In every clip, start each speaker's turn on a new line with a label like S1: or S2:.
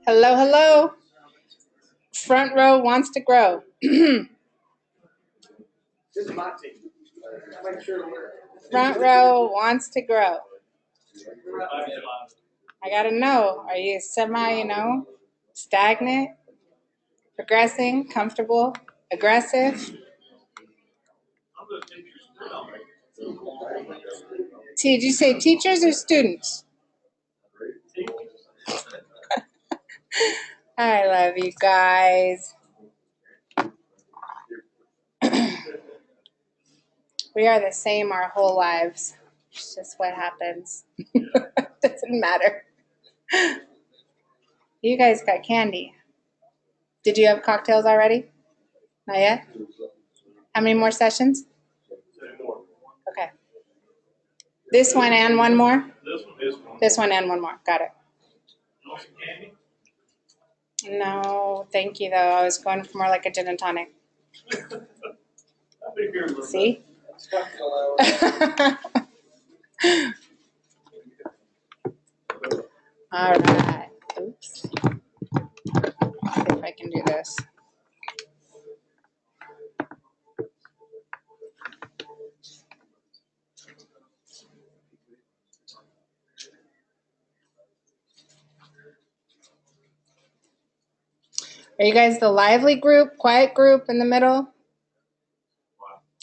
S1: Hello, hello. Front row wants to grow. Front row wants to grow. I gotta know, are you stagnant, progressing, comfortable, aggressive? Did you say teachers or students? I love you guys. We are the same our whole lives. It's just what happens. Doesn't matter. You guys got candy. Did you have cocktails already? Not yet? How many more sessions? Okay. This one and one more? This one and one more. Got it. No, thank you, though. I was going for more like a gin and tonic. See? All right. Oops. See if I can do this. Are you guys the lively group, quiet group in the middle?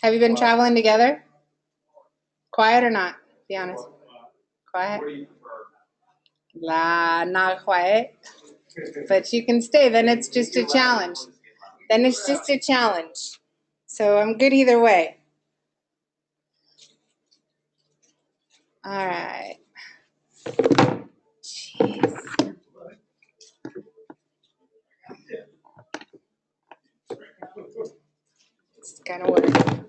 S1: Have you been traveling together? Quiet or not? Be honest. Quiet? Not quiet. But you can stay. Then it's just a challenge. So I'm good either way. All right. Jeez. It's gonna work. God.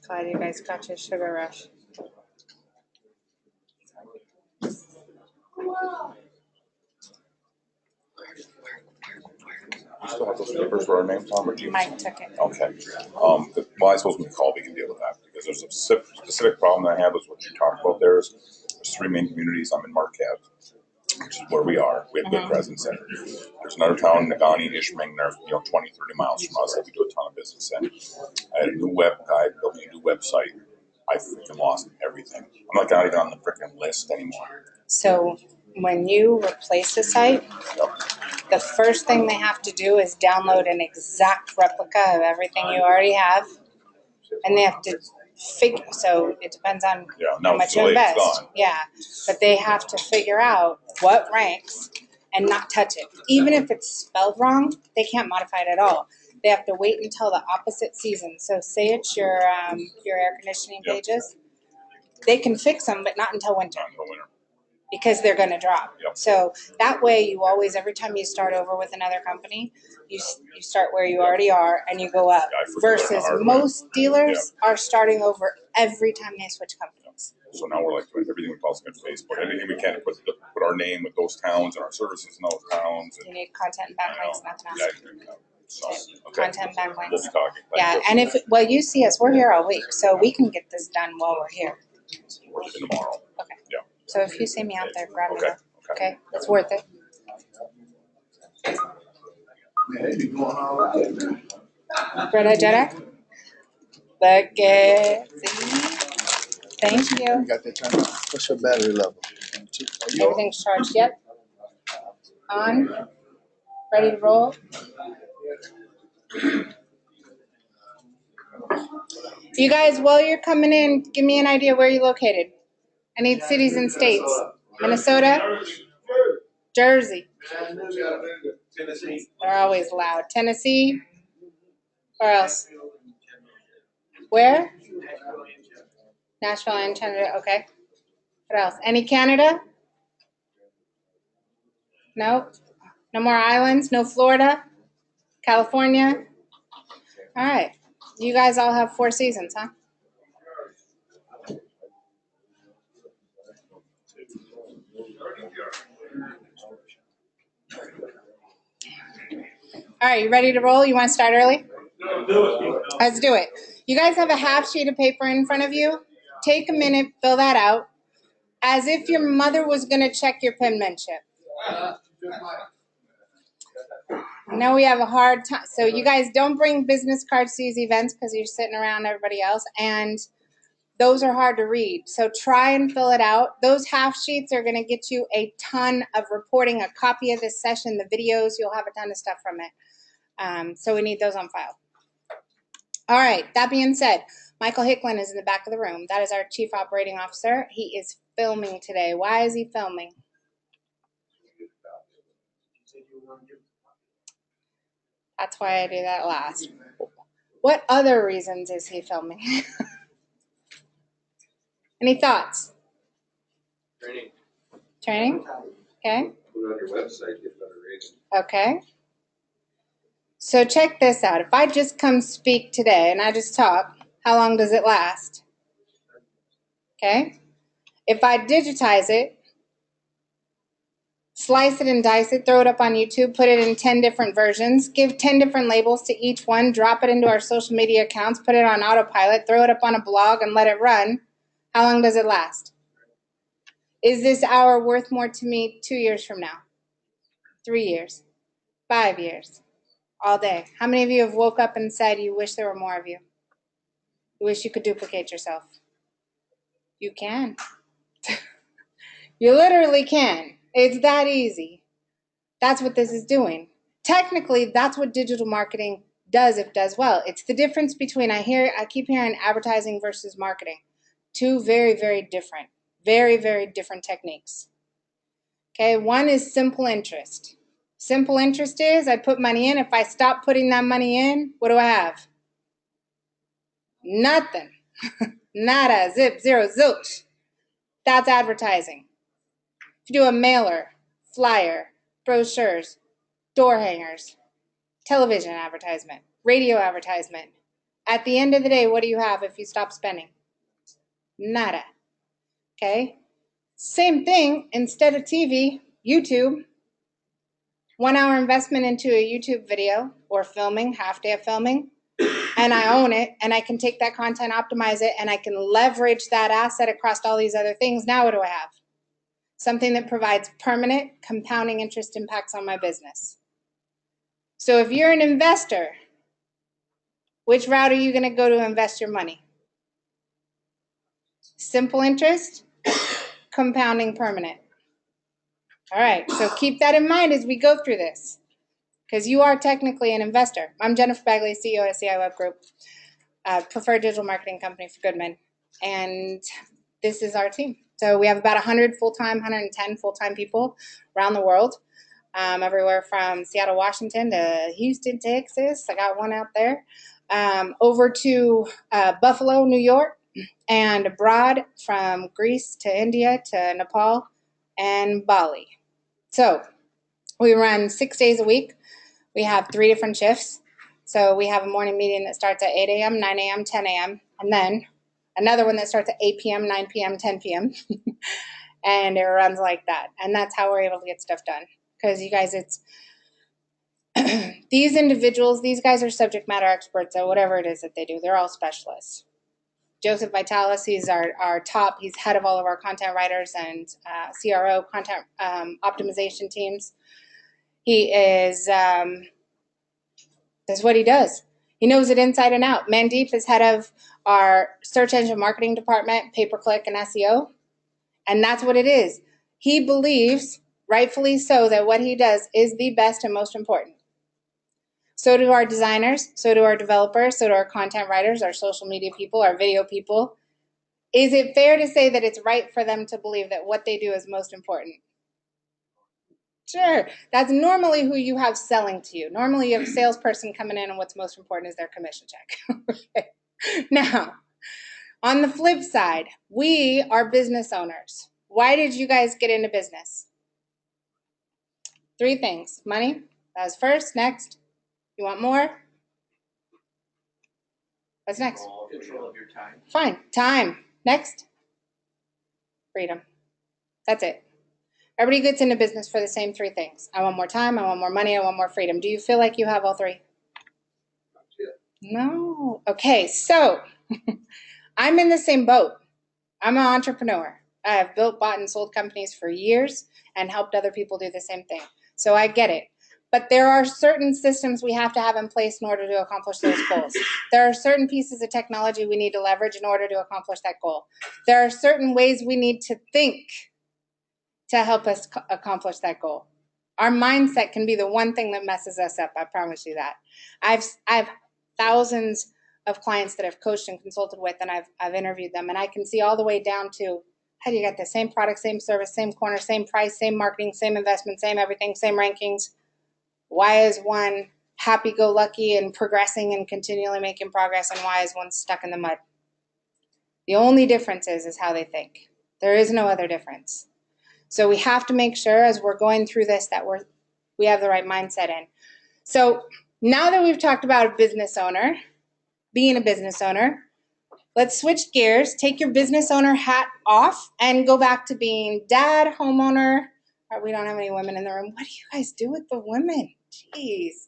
S1: Glad you guys got your sugar rush.
S2: You still have those papers where our names on, or do you?
S1: Mike took it.
S2: Okay. Well, I suppose when we call, we can deal with that, because there's a specific problem that I have is what you talked about there is there's three main communities. I'm in Marquette, which is where we are. We have good presence in. There's another town, Nagani, Ishming, they're 20, 30 miles from us that we do a ton of business in. I had a new web guy building a new website. I freaking lost everything. I'm not even on the freaking list anymore.
S1: So when you replace a site, the first thing they have to do is download an exact replica of everything you already have, and they have to figure. So it depends on how much you invest. Yeah, but they have to figure out what ranks and not touch it. Even if it's spelled wrong, they can't modify it at all. They have to wait until the opposite season. So say it's your air conditioning pages. They can fix them, but not until winter. Because they're going to drop. So that way you always, every time you start over with another company, you start where you already are and you go up. Versus most dealers are starting over every time they switch companies.
S2: So now we're like doing everything we possibly can Facebook, anything we can to put our name with those towns and our services in those towns.
S1: You need content and backlinks, nothing else.
S2: So,
S1: content backlinks.
S2: We'll be talking.
S1: Yeah, and you see us, we're here all week, so we can get this done while we're here.
S2: Or even tomorrow.
S1: Okay. Yeah. So if you see me out there, grab me. Okay. It's worth it. Red Jedi? Look at Thank you.
S3: You got that turned on. What's your battery level?
S1: Everything's charged. Yep. On. Ready to roll. You guys, while you're coming in, give me an idea where you're located. I need cities and states. Minnesota, Jersey.
S3: Tennessee.
S1: They're always loud. Tennessee. Where else? Where? Nashville and Canada. Okay. What else? Any Canada? No. No more islands? No Florida? California? All right. You guys all have 4 seasons, huh? All right, you ready to roll? You want to start early? Let's do it. You guys have a half sheet of paper in front of you. Take a minute, fill that out, as if your mother was going to check your penmanship. Now we have a hard time. So you guys don't bring business cards to these events because you're sitting around everybody else, and those are hard to read. So try and fill it out. Those half sheets are going to get you a ton of reporting, a copy of this session, the videos. You'll have a ton of stuff from it. So we need those on file. All right, that being said, Michael Hicklin is in the back of the room. That is our Chief Operating Officer. He is filming today. Why is he filming? That's why I do that last. What other reasons is he filming? Any thoughts? Training? Okay.
S3: Put it on your website, get better ratings.
S1: Okay. So check this out. If I just come speak today and I just talk, how long does it last? Okay. If I digitize it, slice it and dice it, throw it up on YouTube, put it in 10 different versions, give 10 different labels to each one, drop it into our social media accounts, put it on autopilot, throw it up on a blog and let it run, how long does it last? Is this hour worth more to me 2 years from now? 3 years? 5 years? All day? How many of you have woke up and said you wish there were more of you? You wish you could duplicate yourself? You can. You literally can. It's that easy. That's what this is doing. Technically, that's what digital marketing does if it does well. It's the difference between, I keep hearing advertising versus marketing. 2 very, very different, very, very different techniques. Okay, one is simple interest. Simple interest is I put money in. If I stop putting that money in, what do I have? Nothing. Nada, zip, zero, zilch. That's advertising. If you do a mailer, flyer, brochures, door hangers, television advertisement, radio advertisement, at the end of the day, what do you have if you stop spending? Nada. Okay? Same thing, instead of TV, YouTube. 1 hour investment into a YouTube video or filming, half day of filming, and I own it, and I can take that content, optimize it, and I can leverage that asset across all these other things. Now what do I have? Something that provides permanent compounding interest impacts on my business. So if you're an investor, which route are you going to go to invest your money? Simple interest, compounding permanent. All right, so keep that in mind as we go through this, because you are technically an investor. I'm Jennifer Bagley, CEO of CI Web Group, preferred digital marketing company for Goodman, and this is our team. So we have about 100 full-time, 110 full-time people around the world, everywhere from Seattle, Washington to Houston, Texas. I got one out there. Over to Buffalo, New York, and abroad from Greece to India to Nepal and Bali. So we run 6 days a week. We have 3 different shifts. So we have a morning meeting that starts at 8 a.m., 9 a.m., 10 a.m., and then another one that starts at 8 p.m., 9 p.m., 10 p.m., and it runs like that. And that's how we're able to get stuff done. Because you guys, it's these individuals, these guys are subject matter experts at whatever it is that they do. They're all specialists. Joseph Vitalis, he's our top, he's head of all of our content writers and CRO, content optimization teams. He is, that's what he does. He knows it inside and out. Mandeep is head of our search engine marketing department, pay-per-click and SEO. And that's what it is. He believes, rightfully so, that what he does is the best and most important. So do our designers, so do our developers, so do our content writers, our social media people, our video people. Is it fair to say that it's right for them to believe that what they do is most important? Sure. That's normally who you have selling to you. Normally you have a salesperson coming in and what's most important is their commission check. Okay. Now, on the flip side, we are business owners. Why did you guys get into business? 3 things. Money, that was first. Next, you want more? What's next?
S3: Control of your time.
S1: Fine. Time. Next. Freedom. That's it. Everybody gets into business for the same 3 things. I want more time, I want more money, I want more freedom. Do you feel like you have all 3? No. Okay, so I'm in the same boat. I'm an entrepreneur. I have built, bought, and sold companies for years and helped other people do the same thing. So I get it. But there are certain systems we have to have in place in order to accomplish those goals. There are certain pieces of technology we need to leverage in order to accomplish that goal. There are certain ways we need to think to help us accomplish that goal. Our mindset can be the one thing that messes us up. I promise you that. I've thousands of clients that I've coached and consulted with, and I've interviewed them, and I can see all the way down to how do you get the same product, same service, same corner, same price, same marketing, same investment, same everything, same rankings. Why is one happy-go-lucky and progressing and continually making progress, and why is one stuck in the mud? The only difference is how they think. There is no other difference. So we have to make sure as we're going through this that we have the right mindset in. So now that we've talked about a business owner, being a business owner, let's switch gears, take your business owner hat off, and go back to being dad, homeowner. We don't have any women in the room. What do you guys do with the women? Jeez.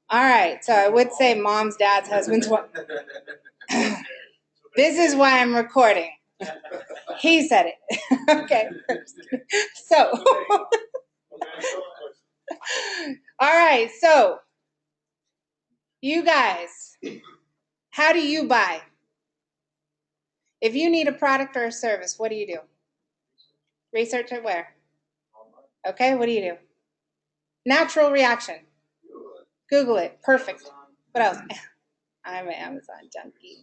S1: All right, so I would say moms, dads, husbands. This is why I'm recording. He said it. Okay. So, all right, so you guys, how do you buy? If you need a product or a service, what do? Research it where? Okay, what do? Natural reaction. Google it. Perfect. What else? I'm an Amazon junkie.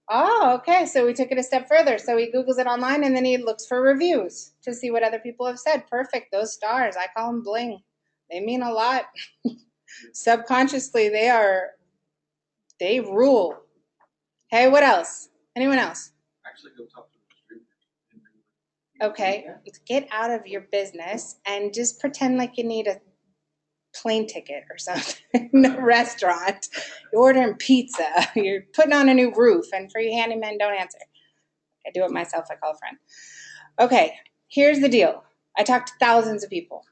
S1: Oh, okay. So we took it a step further. So he Googles it online and then he looks for reviews to see what other people have said. Perfect. Those stars, I call them bling. They mean a lot. Subconsciously, they rule. Hey, what else? Anyone else?
S3: Actually, go talk to the distributor.
S1: Okay. Get out of your business and just pretend like you need a plane ticket or something in a restaurant. You're ordering pizza. You're putting on a new roof, and for you handymen, don't answer. I do it myself. I call a friend. Okay, here's the deal. I talk to thousands of people.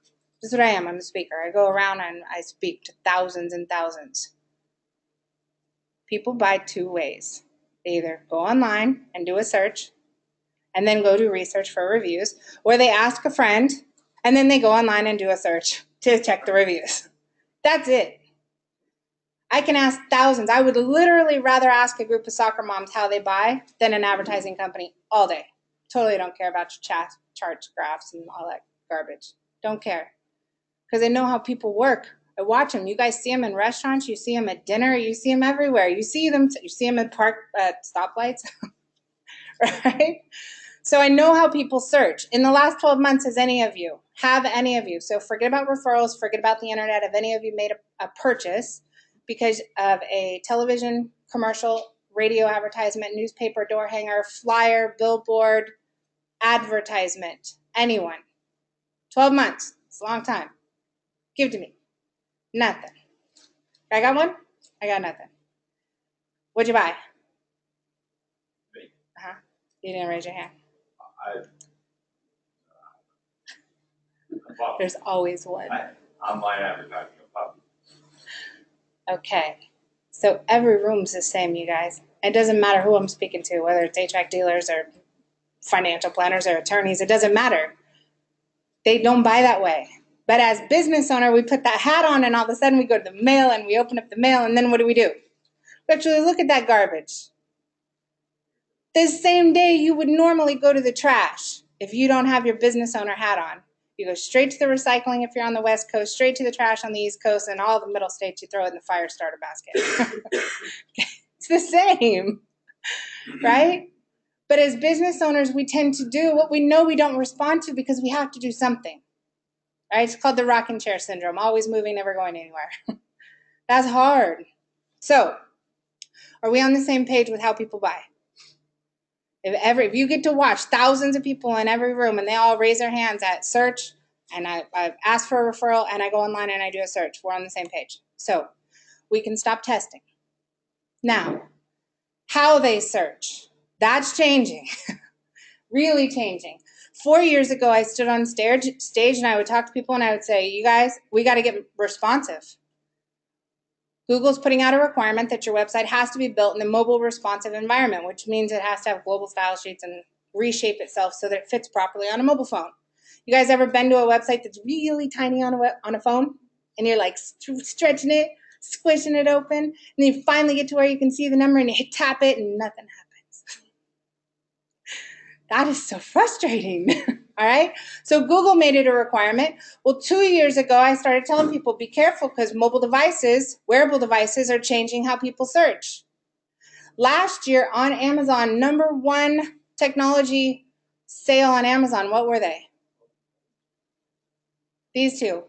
S1: This is what I am. I'm a speaker. I go around and I speak to thousands and thousands. People buy 2 ways. They either go online and do a search and then go do research for reviews, or they ask a friend and then they go online and do a search to check the reviews. That's it. I can ask thousands. I would literally rather ask a group of soccer moms how they buy than an advertising company all day. Totally don't care about your charts, graphs, and all that garbage. Don't care. Because I know how people work. I watch them. You guys see them in restaurants. You see them at dinner. You see them everywhere. You see them at park stoplights, right? So I know how people search. In the last 12 months, have any of you? So forget about referrals, forget about the internet. Have any of you made a purchase because of a television commercial, radio advertisement, newspaper door hanger, flyer, billboard, advertisement? Anyone? 12 months. It's a long time. Give it to me. Nothing. I got one? I got nothing. What'd you buy?
S3: Me.
S1: You didn't raise your hand.
S3: I
S1: There's always one.
S3: online advertising.
S1: Okay. So every room's the same, you guys. It doesn't matter who I'm speaking to, whether it's HVAC dealers or financial planners or attorneys. It doesn't matter. They don't buy that way. But as business owner, we put that hat on and all of a sudden we go to the mail and we open up the mail and then what do? We actually look at that garbage. The same day you would normally go to the trash if you don't have your business owner hat on. You go straight to the recycling if you're on the West Coast, straight to the trash on the East Coast, and all the middle states you throw it in the fire starter basket. It's the same, right? But as business owners, we tend to do what we know we don't respond to because we have to do something, right? It's called the rocking chair syndrome, always moving, never going anywhere. That's hard. So, are we on the same page with how people buy? If you get to watch thousands of people in every room and they all raise their hands at search, and I ask for a referral and I go online and I do a search, we're on the same page. So we can stop testing. Now, how they search, that's changing, really changing. 4 years ago, I stood on stage and I would talk to people and I would say, you guys, we got to get responsive. Google's putting out a requirement that your website has to be built in a mobile responsive environment, which means it has to have global style sheets and reshape itself so that it fits properly on a mobile phone. You guys ever been to a website that's really tiny on a phone and you're like stretching it, squishing it open, and then you finally get to where you can see the number and you tap it and nothing happens? That is so frustrating. All right. So Google made it a requirement. Well, 2 years ago, I started telling people, be careful because mobile devices, wearable devices are changing how people search. Last year on Amazon, #1 technology sale on Amazon, what were they? These two.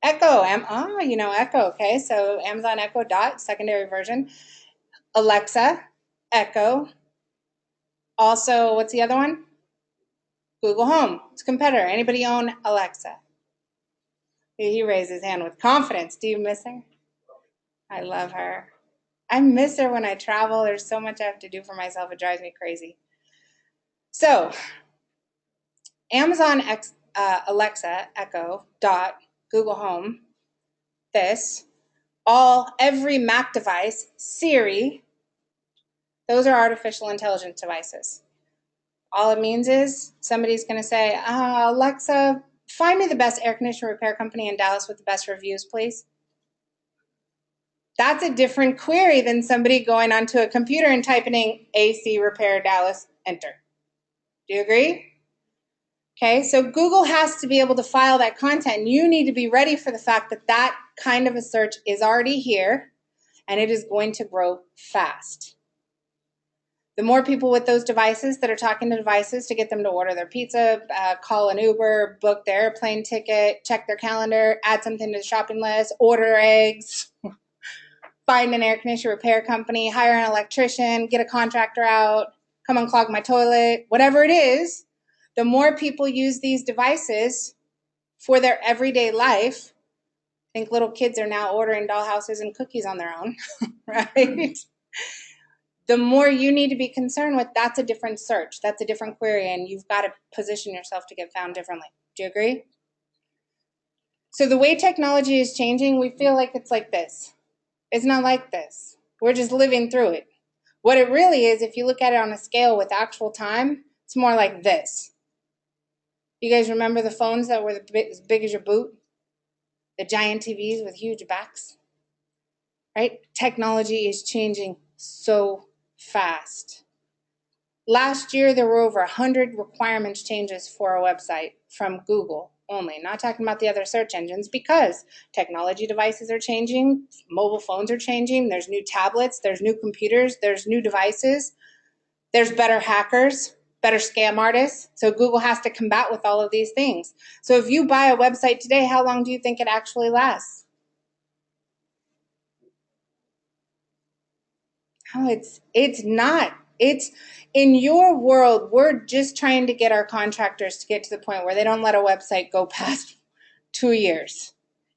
S1: Echo. Echo. Okay. So Amazon Echo Dot, secondary version. Alexa, Echo. Also, what's the other one? Google Home. It's a competitor. Anybody own Alexa? He raised his hand with confidence. Do you miss her? I love her. I miss her when I travel. There's so much I have to do for myself. It drives me crazy. So, Amazon Alexa, Echo, Dot, Google Home, every Mac device, Siri, those are artificial intelligence devices. All it means is somebody's going to say, Alexa, find me the best air conditioner repair company in Dallas with the best reviews, please. That's a different query than somebody going onto a computer and typing in AC repair Dallas, enter. Do you agree? Okay, so Google has to be able to file that content. You need to be ready for the fact that that kind of a search is already here and it is going to grow fast. The more people with those devices that are talking to devices to get them to order their pizza, call an Uber, book their airplane ticket, check their calendar, add something to the shopping list, order eggs, find an air conditioner repair company, hire an electrician, get a contractor out, come unclog my toilet, whatever it is, the more people use these devices for their everyday life. I think little kids are now ordering dollhouses and cookies on their own, right? The more you need to be concerned with, that's a different search, that's a different query, and you've got to position yourself to get found differently. Do you agree? So the way technology is changing, we feel like it's like this. It's not like this. We're just living through it. What it really is, if you look at it on a scale with actual time, it's more like this. You guys remember the phones that were as big as your boot? The giant TVs with huge backs? Right? Technology is changing so fast. Last year, there were over 100 requirements changes for a website from Google only. Not talking about the other search engines because technology devices are changing, mobile phones are changing, there's new tablets, there's new computers, there's new devices, there's better hackers, better scam artists. So Google has to combat with all of these things. So if you buy a website today, how long do you think it actually lasts? Oh, it's not. It's in your world, we're just trying to get our contractors to get to the point where they don't let a website go past 2 years.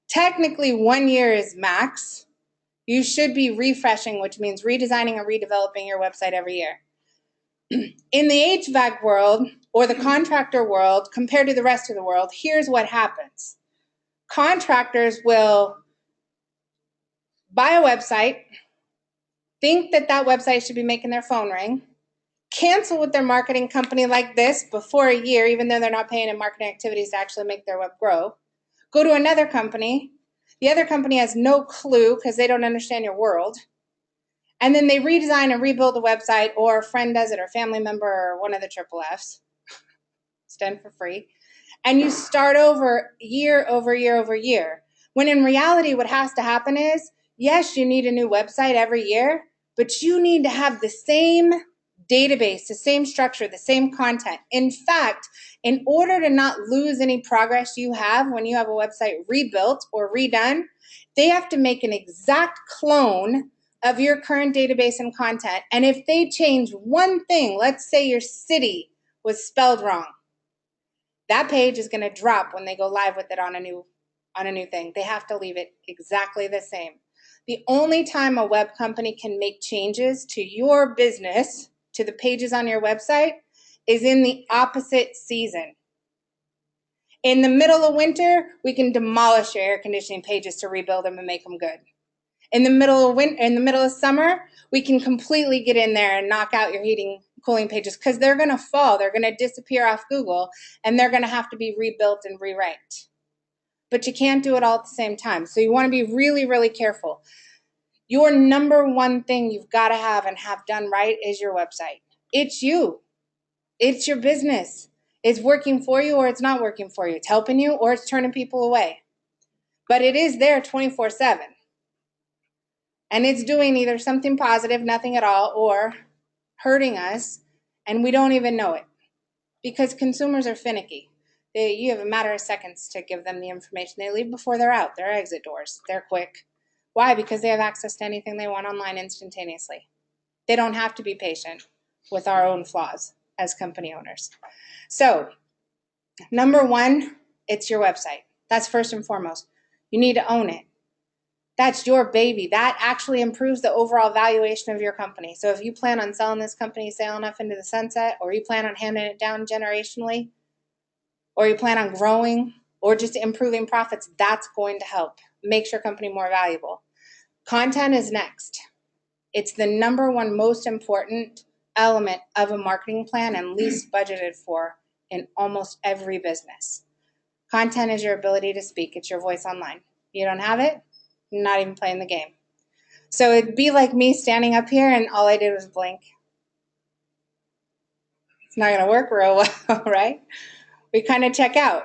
S1: Technically, 1 year is max. You should be refreshing, which means redesigning or redeveloping your website every year. In the HVAC world or the contractor world, compared to the rest of the world, here's what happens. Contractors will buy a website, think that that website should be making their phone ring, cancel with their marketing company like this before a year, even though they're not paying in marketing activities to actually make their web grow, go to another company. The other company has no clue because they don't understand your world. And then they redesign and rebuild the website, or a friend does it, or family member, or one of the triple Fs. It's done for free. and you start over year over year over year. When in reality, what has to happen is, yes, you need a new website every year, but you need to have the same database, the same structure, the same content. In fact, in order to not lose any progress you have when you have a website rebuilt or redone, they have to make an exact clone of your current database and content. And if they change one thing, let's say your city was spelled wrong, that page is going to drop when they go live with it on a new thing. They have to leave it exactly the same. The only time a web company can make changes to your business, to the pages on your website, is in the opposite season. In the middle of winter, we can demolish your air conditioning pages to rebuild them and make them good. In the middle of winter, in the middle of summer, we can completely get in there and knock out your heating, cooling pages, because they're going to fall. They're going to disappear off Google, and they're going to have to be rebuilt and reranked. But you can't do it all at the same time. So you want to be really, really careful. Your number one thing you've got to have and have done right is your website. It's you. It's your business. It's working for you or it's not working for you. It's helping you or it's turning people away. But it is there 24/7. And it's doing either something positive, nothing at all, or hurting us, and we don't even know it. Because consumers are finicky. You have a matter of seconds to give them the information. They leave before they're out. They're exit doors. They're quick. Why? Because they have access to anything they want online instantaneously. They don't have to be patient with our own flaws as company owners. So, number one, it's your website. That's first and foremost. You need to own it. That's your baby. That actually improves the overall valuation of your company. So if you plan on selling this company sail enough into the sunset, or you plan on handing it down generationally, or you plan on growing, or just improving profits, that's going to help. Makes your company more valuable. Content is next. It's the number one most important element of a marketing plan and least budgeted for in almost every business. Content is your ability to speak. It's your voice online. You don't have it, you're not even playing the game. So it'd be like me standing up here and all I did was blink. It's not going to work real well, right? We kind of check out.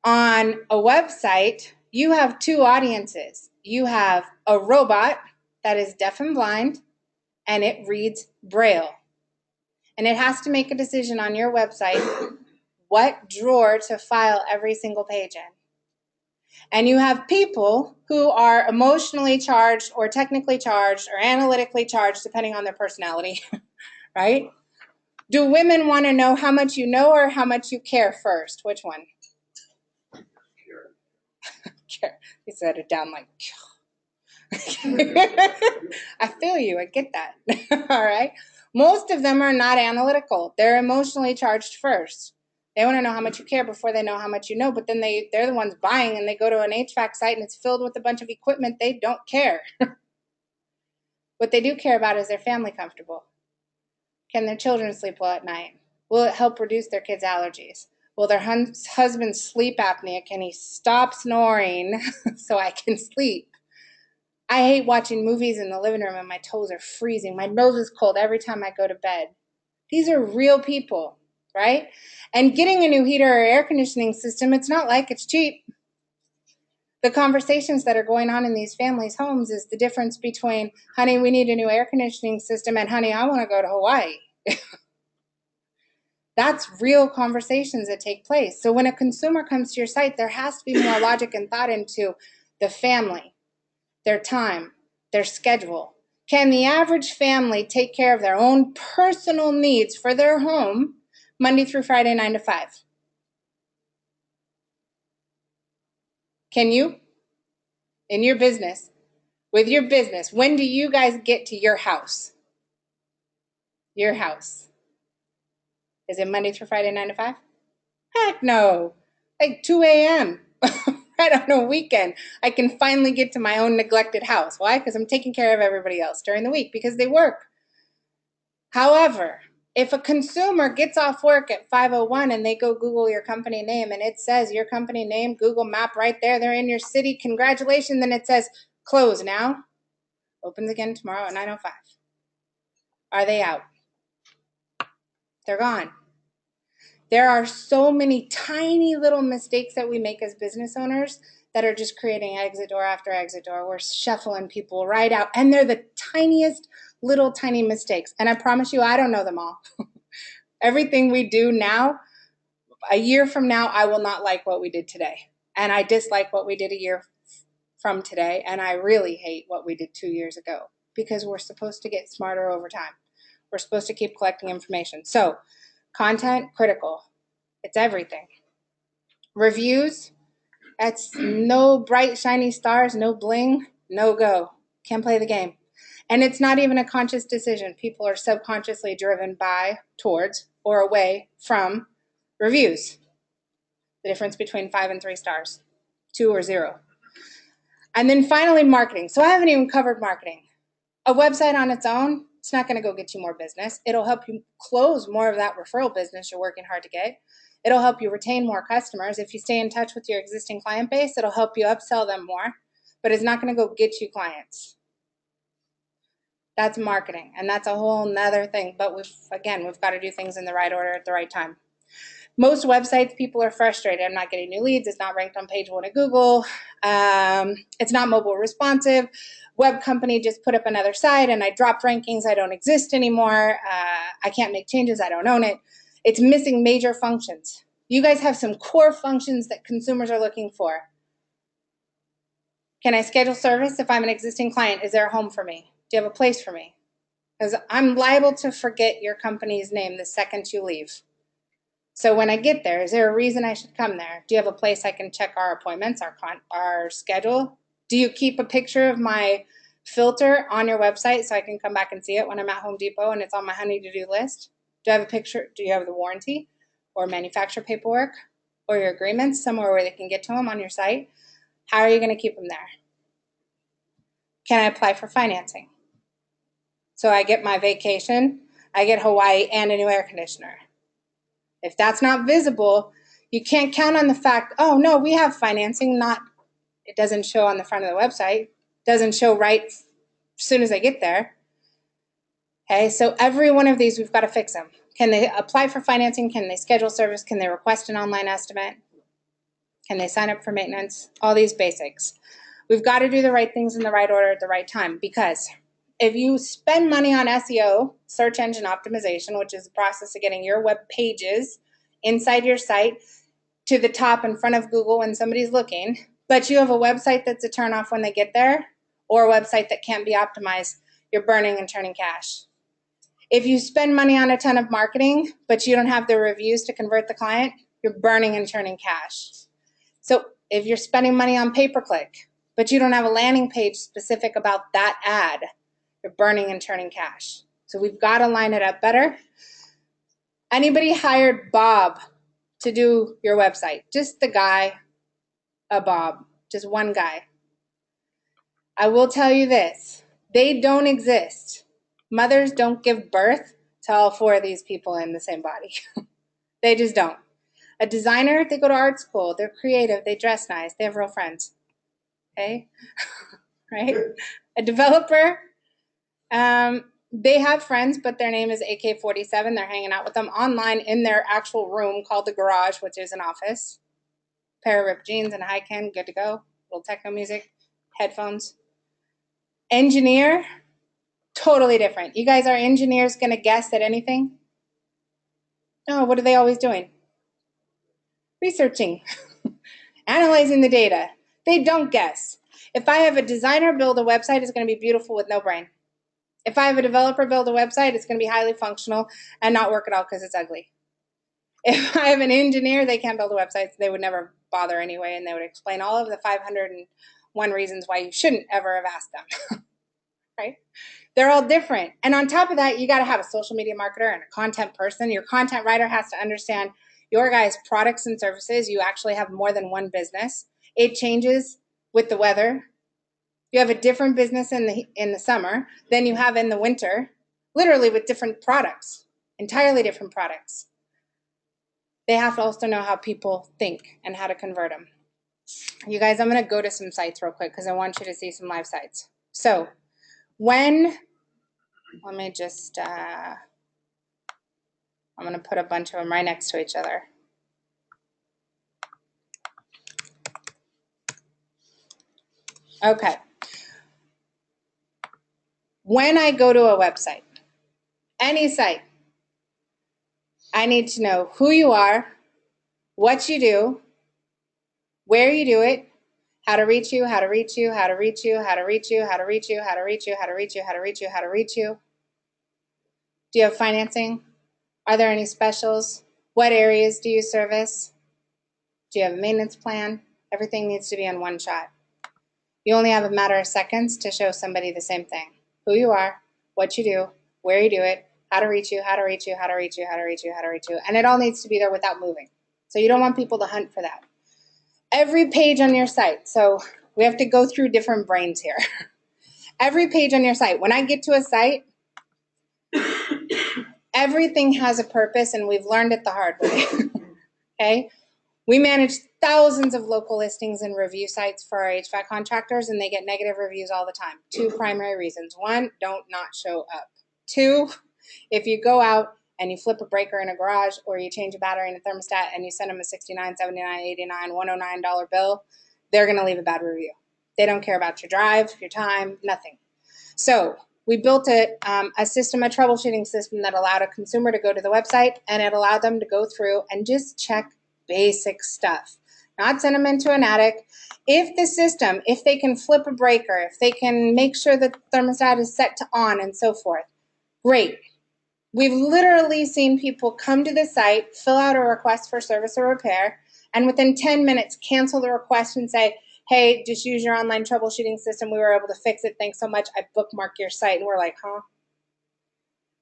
S1: On a website, you have two audiences. You have a robot that is deaf and blind, and it reads Braille. And it has to make a decision on your website what drawer to file every single page in. And you have people who are emotionally charged or technically charged or analytically charged, depending on their personality, right? Do women want to know how much you know or how much you care first? Which one? Care. You said it down like, I feel you. I get that. All right. Most of them are not analytical. They're emotionally charged first. They want to know how much you care before they know how much you know, but then they're the ones buying and they go to an HVAC site and it's filled with a bunch of equipment. They don't care. What they do care about is their family comfortable. Can their children sleep well at night? Will it help reduce their kids' allergies? Will their husband's sleep apnea, can he stop snoring so I can sleep? I hate watching movies in the living room and my toes are freezing. My nose is cold every time I go to bed. These are real people, right? And getting a new heater or air conditioning system, it's not like it's cheap. The conversations that are going on in these families' homes is the difference between, honey, we need a new air conditioning system, and honey, I want to go to Hawaii. That's real conversations that take place. So when a consumer comes to your site, there has to be more logic and thought into the family, their time, their schedule. Can the average family take care of their own personal needs for their home Monday through Friday, 9 to 5? Can you? In your business, with your business, when do you guys get to your house? Your house. Is it Monday through Friday, 9 to 5? Heck no. Like 2 a.m. right on a weekend. I can finally get to my own neglected house. Why? Because I'm taking care of everybody else during the week because they work. However, if a consumer gets off work at 5:01 and they go Google your company name and it says your company name, Google Map right there, they're in your city, congratulations, then it says close now, opens again tomorrow at 9:05. Are they out? They're gone. There are so many tiny little mistakes that we make as business owners that are just creating exit door after exit door. We're shuffling people right out, and they're the tiniest little tiny mistakes. And I promise you, I don't know them all. Everything we do now, a year from now, I will not like what we did today. And I dislike what we did a year from today. And I really hate what we did 2 years ago, because we're supposed to get smarter over time. We're supposed to keep collecting information. So content, critical. It's everything. Reviews, that's no bright, shiny stars, no bling, no go. Can't play the game. And it's not even a conscious decision. People are subconsciously driven by, towards, or away from reviews. The difference between 5 and 3 stars, 2 or 0. And then finally, marketing. So I haven't even covered marketing. A website on its own, it's not going to go get you more business. It'll help you close more of that referral business you're working hard to get. It'll help you retain more customers. If you stay in touch with your existing client base, it'll help you upsell them more, but it's not going to go get you clients. That's marketing, and that's a whole nother thing. But we've got to do things in the right order at the right time. Most websites, people are frustrated. I'm not getting new leads. It's not ranked on page 1 of Google. It's not mobile responsive. Web company just put up another site and I dropped rankings. I don't exist anymore. I can't make changes. I don't own it. It's missing major functions. You guys have some core functions that consumers are looking for. Can I schedule service if I'm an existing client? Is there a home for me? Do you have a place for me? Because I'm liable to forget your company's name the second you leave. So when I get there, is there a reason I should come there? Do you have a place I can check our appointments, our schedule? Do you keep a picture of my filter on your website so I can come back and see it when I'm at Home Depot and it's on my honey to-do list? Do I have a picture? Do you have the warranty or manufacturer paperwork or your agreements somewhere where they can get to them on your site? How are you going to keep them there? Can I apply for financing? So I get my vacation, I get Hawaii and a new air conditioner. If that's not visible, you can't count on the fact, oh no, we have financing, it doesn't show on the front of the website, doesn't show right as soon as I get there. Okay, so every one of these, we've got to fix them. Can they apply for financing? Can they schedule service? Can they request an online estimate? Can they sign up for maintenance? All these basics. We've got to do the right things in the right order at the right time, because if you spend money on SEO, search engine optimization, which is the process of getting your web pages inside your site to the top in front of Google when somebody's looking, but you have a website that's a turnoff when they get there, or a website that can't be optimized, you're burning and turning cash. If you spend money on a ton of marketing, but you don't have the reviews to convert the client, you're burning and turning cash. So if you're spending money on pay-per-click, but you don't have a landing page specific about that ad, you're burning and turning cash. So we've got to line it up better. Anybody hired Bob to do your website? Just the guy, Bob, just one guy. I will tell you this, they don't exist. Mothers don't give birth to all 4 of these people in the same body. They just don't. A designer, they go to art school, they're creative, they dress nice, they have real friends. Okay? Right? A developer, they have friends, but their name is AK-47. They're hanging out with them online in their actual room called the garage, which is an office. Pair of ripped jeans and a high can, good to go. Little techno music, headphones. Engineer, totally different. You guys are engineers going to guess at anything? No, what are they always doing? Researching, analyzing the data. They don't guess. If I have a designer build a website, it's going to be beautiful with no brain. If I have a developer build a website, it's going to be highly functional and not work at all because it's ugly. If I have an engineer, they can't build a website. So they would never bother anyway, and they would explain all of the 501 reasons why you shouldn't ever have asked them. Right? They're all different. And on top of that, you got to have a social media marketer and a content person. Your content writer has to understand your guys' products and services. You actually have more than one business. It changes with the weather. You have a different business in the summer than you have in the winter, literally with different products, entirely different products. They have to also know how people think and how to convert them. You guys, I'm going to go to some sites real quick because I want you to see some live sites. So let me just, I'm going to put a bunch of them right next to each other. Okay. When I go to a website, any site, I need to know who you are, what you do, where you do it, how to reach you, how to reach you, how to reach you, how to reach you, how to reach you, how to reach you, how to reach you, how to reach you, how to reach you. Do you have financing? Are there any specials? What areas do you service? Do you have a maintenance plan? Everything needs to be in one shot. You only have a matter of seconds to show somebody the same thing. Who you are, what you do, where you do it, how to reach you, how to reach you, how to reach you, how to reach you, how to reach you. And it all needs to be there without moving. So you don't want people to hunt for that. Every page on your site, so we have to go through different brains here. Every page on your site, when I get to a site, everything has a purpose, and we've learned it the hard way. Okay? We manage thousands of local listings and review sites for our HVAC contractors, and they get negative reviews all the time. Two primary reasons. One, don't not show up. Two, if you go out and you flip a breaker in a garage or you change a battery in a thermostat and you send them a $69, $79, $89, $109 bill, they're going to leave a bad review. They don't care about your drive, your time, nothing. So we built a system, a troubleshooting system that allowed a consumer to go to the website, and it allowed them to go through and just check basic stuff, not send them into an attic. If the system, if they can flip a breaker, if they can make sure that the thermostat is set to on and so forth, great. We've literally seen people come to the site, fill out a request for service or repair, and within 10 minutes cancel the request and say, hey, just use your online troubleshooting system. We were able to fix it. Thanks so much. I bookmarked your site. And we're like, huh?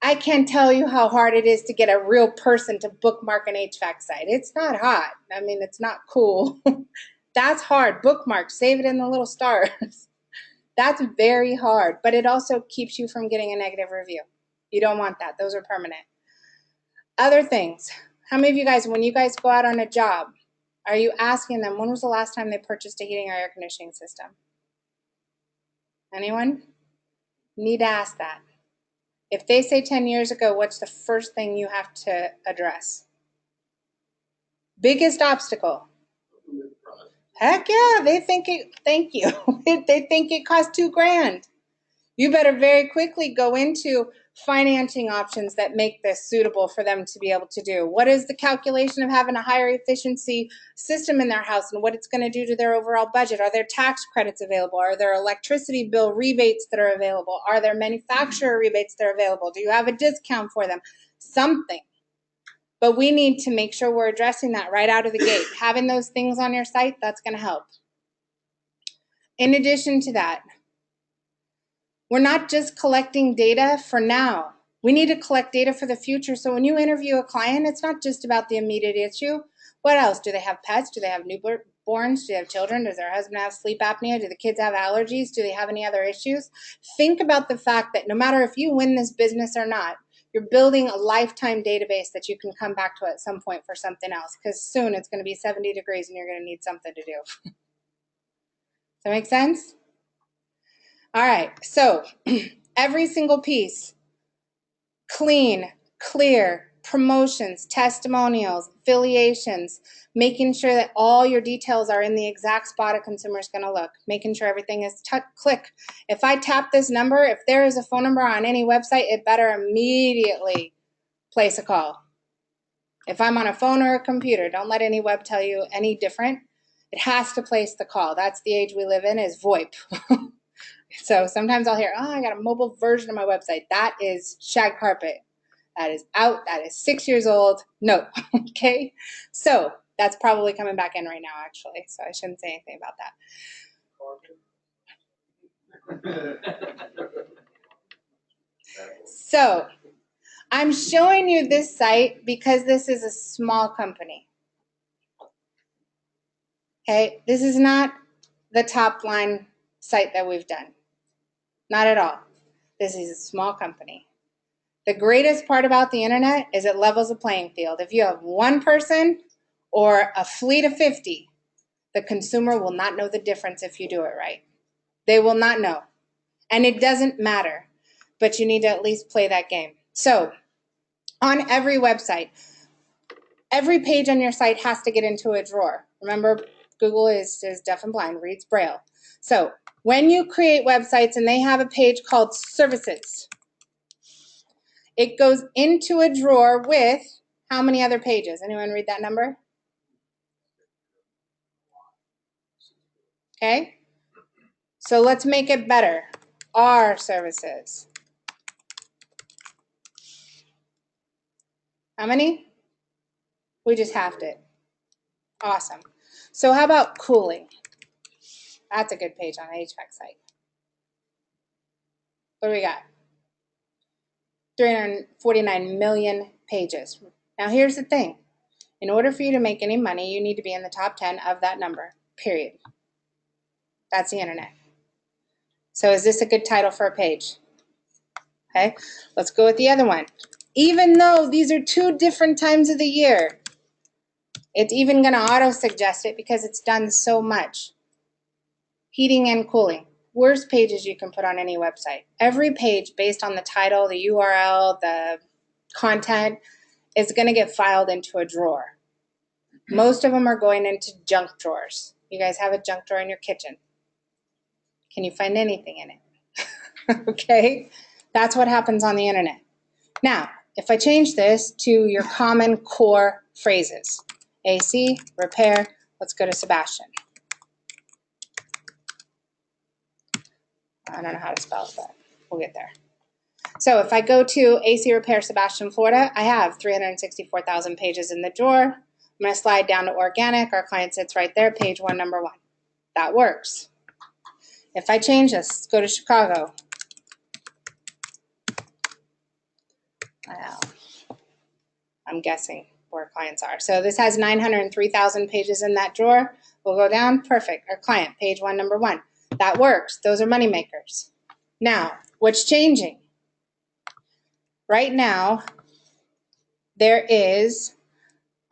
S1: I can't tell you how hard it is to get a real person to bookmark an HVAC site. It's not hot. I mean, it's not cool. That's hard. Bookmark, save it in the little stars. That's very hard, but it also keeps you from getting a negative review. You don't want that. Those are permanent. Other things. How many of you guys, when you guys go out on a job, are you asking them, when was the last time they purchased a heating or air conditioning system? Anyone? You need to ask that. If they say 10 years ago, what's the first thing you have to address? Biggest obstacle. Heck yeah, they think it, thank you. They think it costs $2,000. You better very quickly go into financing options that make this suitable for them to be able to do. What is the calculation of having a higher efficiency system in their house and what it's going to do to their overall budget? Are there tax credits available? Are there electricity bill rebates that are available? Are there manufacturer rebates that are available? Do you have a discount for them? Something. But we need to make sure we're addressing that right out of the gate. Having those things on your site, that's going to help. In addition to that, we're not just collecting data for now. We need to collect data for the future. So when you interview a client, it's not just about the immediate issue. What else? Do they have pets? Do they have newborns? Do they have children? Does their husband have sleep apnea? Do the kids have allergies? Do they have any other issues? Think about the fact that no matter if you win this business or not, you're building a lifetime database that you can come back to at some point for something else, because soon it's going to be 70 degrees and you're going to need something to do. Does that make sense? All right, so every single piece, clean, clear, promotions, testimonials, affiliations, making sure that all your details are in the exact spot a consumer is going to look, making sure everything is click. If I tap this number, if there is a phone number on any website, it better immediately place a call. If I'm on a phone or a computer, don't let any web tell you any different. It has to place the call. That's the age we live in, is VoIP. So sometimes I'll hear, oh, I got a mobile version of my website. That is shag carpet. That is out. That is 6 years old. No. Okay. So that's probably coming back in right now, actually. So I shouldn't say anything about that. So I'm showing you this site because this is a small company. Okay. This is not the top line site that we've done. Not at all. This is a small company. The greatest part about the internet is it levels the playing field. If you have one person or a fleet of 50, the consumer will not know the difference if you do it right. They will not know. And it doesn't matter, but you need to at least play that game. So on every website. Every page on your site has to get into a drawer. Remember, Google is deaf and blind, reads Braille. So when you create websites and they have a page called services, it goes into a drawer with how many other pages? Anyone read that number? Okay. So let's make it better. Our services. How many? We just halved it. Awesome. So how about cooling? That's a good page on an HVAC site. What do we got? 349 million pages. Now here's the thing. In order for you to make any money, you need to be in the top 10 of that number, period. That's the internet. So is this a good title for a page? Okay, let's go with the other one. Even though these are two different times of the year, it's even going to auto-suggest it because it's done so much. Heating and cooling. Worst pages you can put on any website. Every page based on the title, the URL, the content is going to get filed into a drawer. Most of them are going into junk drawers. You guys have a junk drawer in your kitchen. Can you find anything in it? Okay, that's what happens on the internet. Now, if I change this to your common core phrases, AC, repair, let's go to Sebastian. I don't know how to spell it, but we'll get there. So if I go to AC Repair Sebastian, Florida, I have 364,000 pages in the drawer. I'm going to slide down to organic. Our client sits right there, page 1, number 1. That works. If I change this, go to Chicago. I'm guessing where clients are. So this has 903,000 pages in that drawer. We'll go down. Perfect. Our client, page 1, number 1. That works. Those are money makers. Now, what's changing? Right now, there is,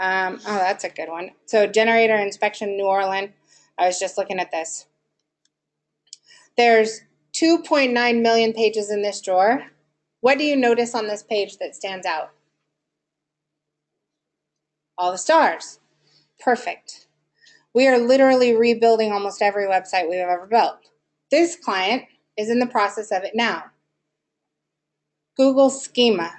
S1: oh, that's a good one. So generator inspection, New Orleans. I was just looking at this. There's 2.9 million pages in this drawer. What do you notice on this page that stands out? All the stars. Perfect. We are literally rebuilding almost every website we've ever built. This client is in the process of it now. Google Schema.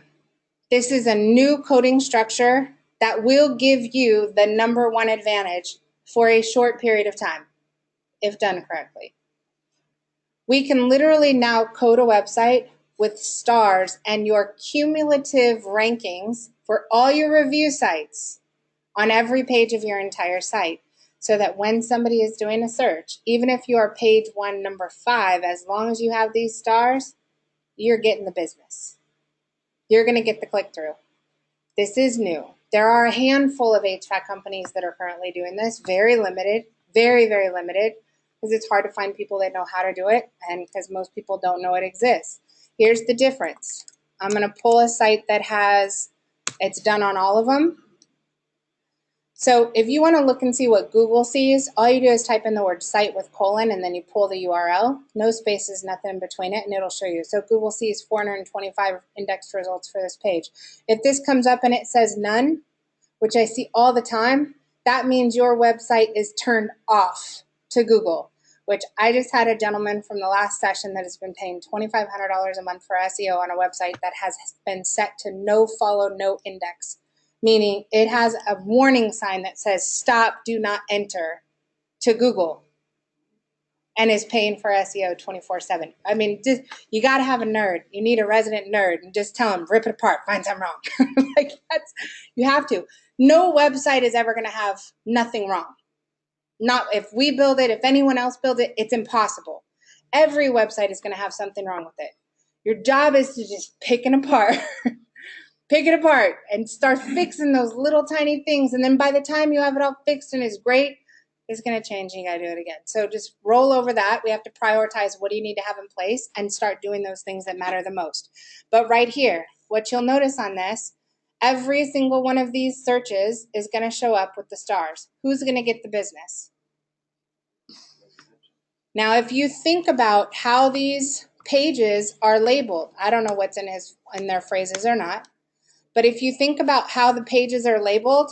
S1: This is a new coding structure that will give you the number 1 advantage for a short period of time, if done correctly. We can literally now code a website with stars and your cumulative rankings for all your review sites on every page of your entire site, so that when somebody is doing a search, even if you are page 1, number 5, as long as you have these stars, you're getting the business. You're going to get the click-through. This is new. There are a handful of HVAC companies that are currently doing this, very limited, very, very limited, because it's hard to find people that know how to do it, and because most people don't know it exists. Here's the difference. I'm going to pull a site that has, it's done on all of them. So if you want to look and see what Google sees, all you do is type in the word site with colon, and then you pull the URL, no spaces, nothing in between it, and it'll show you. So Google sees 425 indexed results for this page. If this comes up and it says none, which I see all the time, that means your website is turned off to Google, which I just had a gentleman from the last session that has been paying $2,500 a month for SEO on a website that has been set to no follow, no index. Meaning it has a warning sign that says stop, do not enter to Google, and is paying for SEO 24/7. I mean, just, you got to have a nerd. You need a resident nerd and just tell them, rip it apart, find something wrong. Like that's, you have to. No website is ever going to have nothing wrong. Not if we build it, if anyone else builds it, it's impossible. Every website is going to have something wrong with it. Your job is to just pick it apart. Pick it apart and start fixing those little tiny things. And then by the time you have it all fixed and it's great, it's going to change and you got to do it again. So just roll over that. We have to prioritize what do you need to have in place and start doing those things that matter the most. But right here, what you'll notice on this, every single one of these searches is going to show up with the stars. Who's going to get the business? Now, if you think about how these pages are labeled, I don't know what's in their phrases or not. But if you think about how the pages are labeled,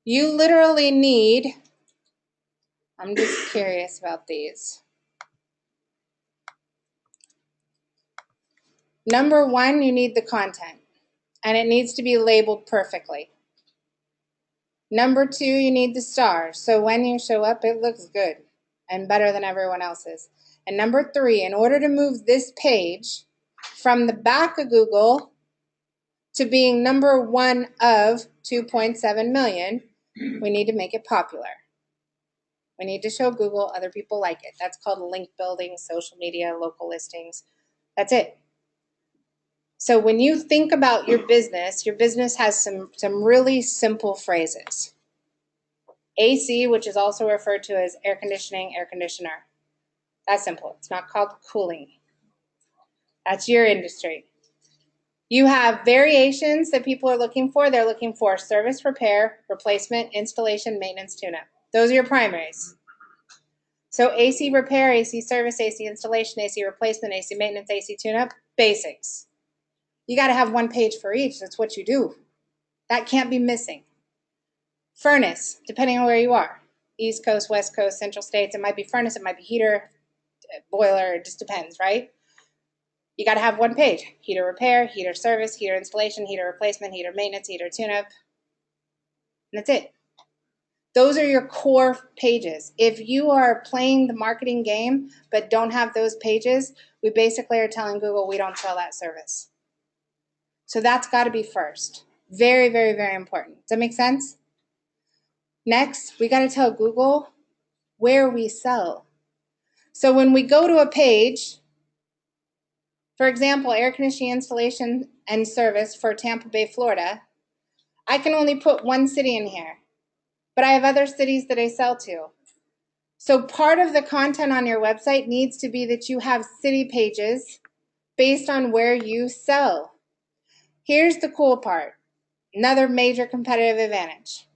S1: you literally need, I'm just curious about these. Number one, you need the content, and it needs to be labeled perfectly. Number two, you need the stars, so when you show up, it looks good and better than everyone else's. And number three, in order to move this page from the back of Google to being number one of 2.7 million, we need to make it popular. We need to show Google other people like it. That's called link building, social media, local listings. That's it. So when you think about your business has some really simple phrases. AC, which is also referred to as air conditioning, air conditioner. That's simple. It's not called cooling. That's your industry. You have variations that people are looking for. They're looking for service, repair, replacement, installation, maintenance, tune-up. Those are your primaries. So AC repair, AC service, AC installation, AC replacement, AC maintenance, AC tune-up, basics. You got to have one page for each. That's what you do. That can't be missing. Furnace, depending on where you are. East Coast, West Coast, Central States. It might be furnace, it might be heater, boiler, it just depends, right? You got to have one page. Heater repair, heater service, heater installation, heater replacement, heater maintenance, heater tune-up. And that's it. Those are your core pages. If you are playing the marketing game but don't have those pages, we basically are telling Google we don't sell that service. So that's got to be first. Very, very, very important. Does that make sense? Next, we got to tell Google where we sell. So when we go to a page, for example, air conditioning installation and service for Tampa Bay, Florida, I can only put one city in here, but I have other cities that I sell to. So part of the content on your website needs to be that you have city pages based on where you sell. Here's the cool part, another major competitive advantage.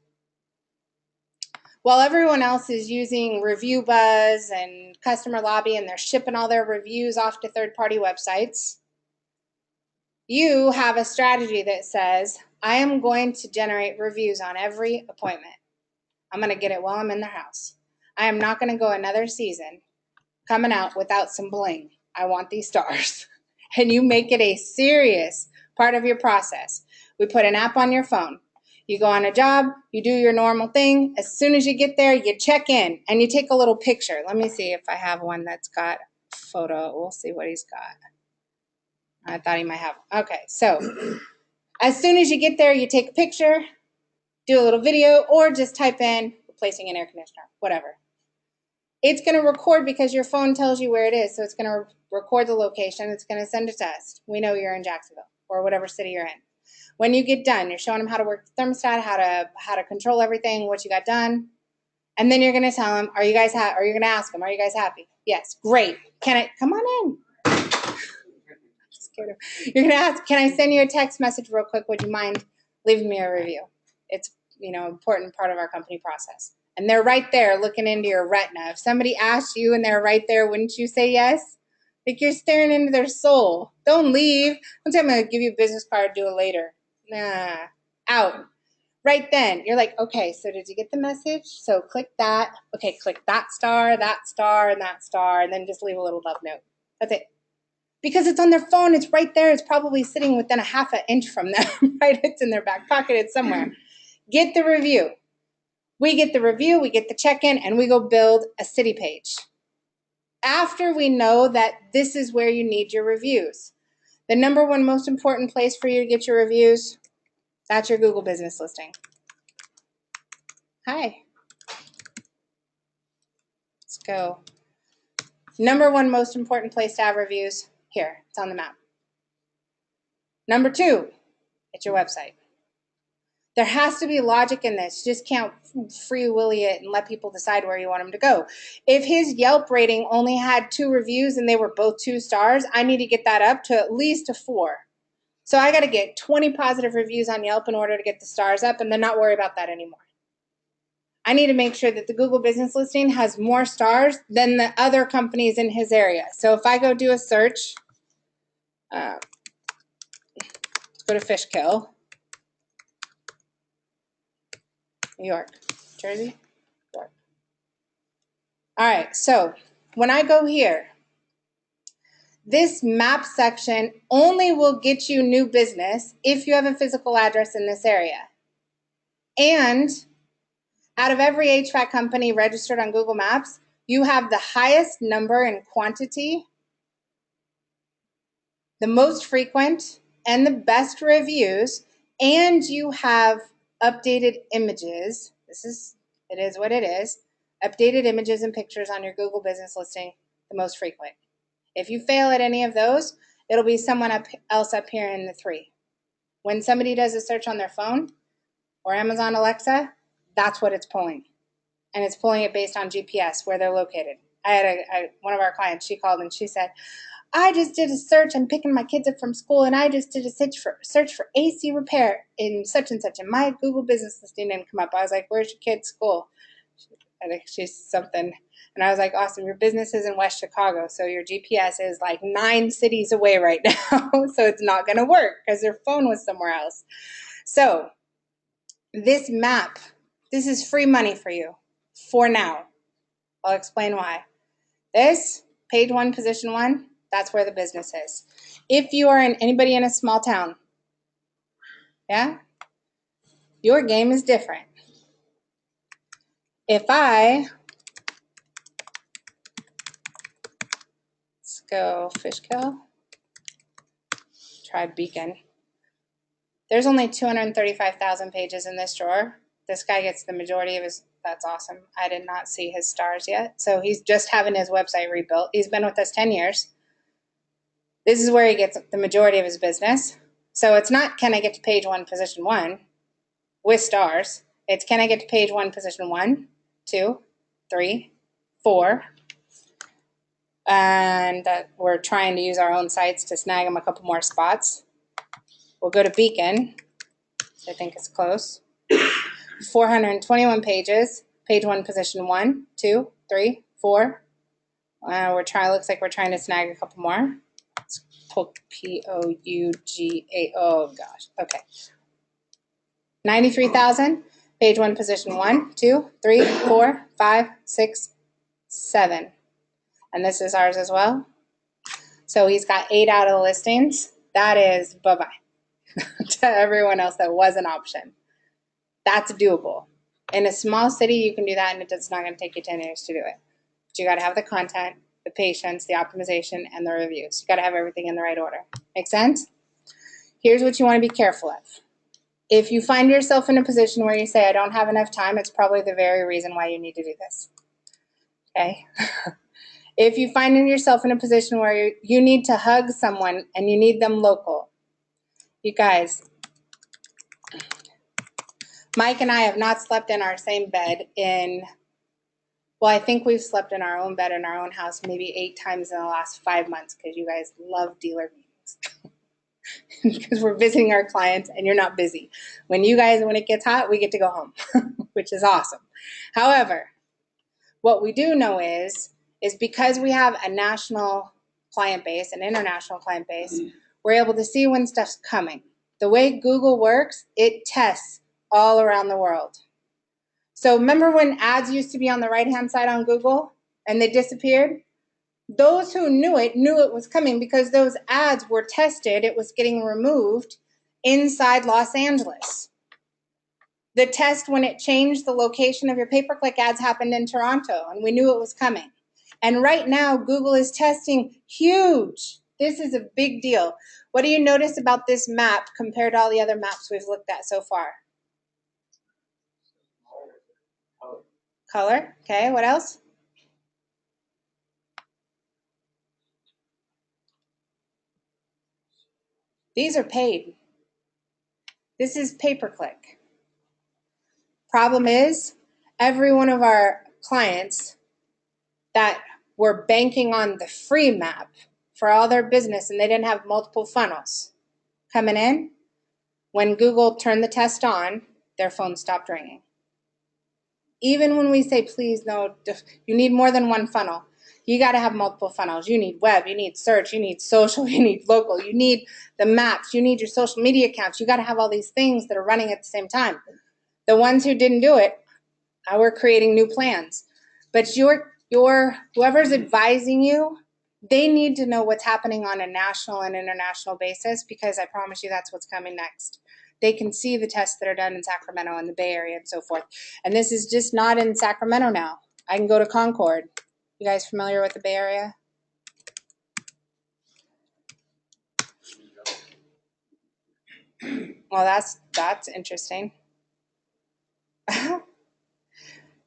S1: While everyone else is using Review Buzz and Customer Lobby and they're shipping all their reviews off to third-party websites, you have a strategy that says, I am going to generate reviews on every appointment. I'm going to get it while I'm in their house. I am not going to go another season coming out without some bling. I want these stars. And you make it a serious part of your process. We put an app on your phone. You go on a job, you do your normal thing. As soon as you get there, you check in and you take a little picture. Let me see if I have one that's got a photo. We'll see what he's got. I thought he might have. Okay, so as soon as you get there, you take a picture, do a little video, or just type in replacing an air conditioner, whatever. It's going to record because your phone tells you where it is, so it's going to record the location. It's going to send it to us. We know you're in Jacksonville or whatever city you're in. When you get done, you're showing them how to work the thermostat, how to control everything, what you got done, and then you're going to tell them, are you guys or you're going to ask them, are you guys happy? Yes, great. Can I come on in? You're going to ask, can I send you a text message real quick? Would you mind leaving me a review? It's, important part of our company process. And they're right there looking into your retina. If somebody asked you and they're right there, wouldn't you say yes? Like you're staring into their soul. Don't leave. Don't say I'm going to give you a business card, do it later. Nah, out. Right then, you're like, okay, so did you get the message? So click that. Okay, click that star, and that star, and then just leave a little love note. That's it. Because it's on their phone, it's right there. It's probably sitting within a half an inch from them, right? It's in their back pocket, it's somewhere. Get the review. We get the review, we get the check-in, and we go build a city page. After we know that this is where you need your reviews, the number one most important place for you to get your reviews, that's your Google business listing. Hi. Let's go. Number one most important place to have reviews, here, it's on the map. Number two, it's your website. There has to be logic in this. You just can't free willy it and let people decide where you want them to go. If his Yelp rating only had 2 reviews and they were both 2 stars, I need to get that up to at least a 4. So I got to get 20 positive reviews on Yelp in order to get the stars up and then not worry about that anymore. I need to make sure that the Google business listing has more stars than the other companies in his area. So if I go do a search, go to Fishkill, New York, Jersey, York. All right, so when I go here, this map section only will get you new business if you have a physical address in this area. And out of every HVAC company registered on Google Maps, you have the highest number and quantity, the most frequent, and the best reviews, and you have updated images. It is what it is. Updated images and pictures on your Google business listing, the most frequent. If you fail at any of those, it'll be someone else up here in the 3. When somebody does a search on their phone or Amazon Alexa, that's what it's pulling. And it's pulling it based on GPS, where they're located. I had one of our clients, she called and she said, I just did a search. I'm picking my kids up from school, and I just did a search for AC repair in such and such, and my Google business listing didn't come up. I was like, where's your kid's school? I think she's something. And I was like, awesome, your business is in West Chicago, so your GPS is like 9 cities away right now, so it's not going to work because their phone was somewhere else. So this map, this is free money for you for now. I'll explain why. This, page 1, position 1, that's where the business is. If you are anybody in a small town, yeah, your game is different. If let's go Fishkill, try Beacon. There's only 235,000 pages in this drawer. This guy gets the majority of his, that's awesome. I did not see his stars yet. So he's just having his website rebuilt. He's been with us 10 years. This is where he gets the majority of his business. So it's not, can I get to page 1, position 1 with stars? It's, can I get to page 1, position 1, 2, 3, 4. And we're trying to use our own sites to snag him a couple more spots. We'll go to Beacon. I think it's close. 421 pages. Page 1, position 1, 2, 3, 4. Looks like we're trying to snag a couple more. Let's pull P-O-U-G-A. Oh gosh. Okay. 93,000. Page 1, position 1, 2, 3, 4, 5, 6, 7. And this is ours as well. So he's got 8 out of the listings. That is bye-bye to everyone else that was an option. That's doable. In a small city, you can do that, and it's not going to take you 10 years to do it. But you got to have the content, the patience, the optimization, and the reviews. You got to have everything in the right order. Make sense? Here's what you want to be careful of. If you find yourself in a position where you say, I don't have enough time, it's probably the very reason why you need to do this. Okay? If you find yourself in a position where you need to hug someone and you need them local, you guys, Mike and I have not slept in our same bed well, I think we've slept in our own bed in our own house maybe 8 times in the last 5 months because you guys love dealer meetings. Because we're visiting our clients and you're not busy. When it gets hot, we get to go home, which is awesome. However, what we do know is because we have a national client base, an international client base, we're able to see when stuff's coming. The way Google works, it tests all around the world. So remember when ads used to be on the right-hand side on Google and they disappeared? Those who knew it was coming because those ads were tested. It was getting removed inside Los Angeles. The test when it changed the location of your pay-per-click ads happened in Toronto, and we knew it was coming. And right now, Google is testing huge. This is a big deal. What do you notice about this map compared to all the other maps we've looked at so far? Color. Okay, what else? These are paid. This is pay-per-click. Problem is, every one of our clients that were banking on the free map for all their business and they didn't have multiple funnels coming in, when Google turned the test on, their phone stopped ringing. Even when we say, please, no, you need more than one funnel. You got to have multiple funnels. You need web, you need search, you need social, you need local, you need the maps, you need your social media accounts. You got to have all these things that are running at the same time. The ones who didn't do it, we're creating new plans. But whoever's advising you, they need to know what's happening on a national and international basis, because I promise you that's what's coming next. They can see the tests that are done in Sacramento and the Bay Area and so forth. And this is just not in Sacramento now. I can go to Concord. You guys familiar with the Bay Area? Well, that's interesting.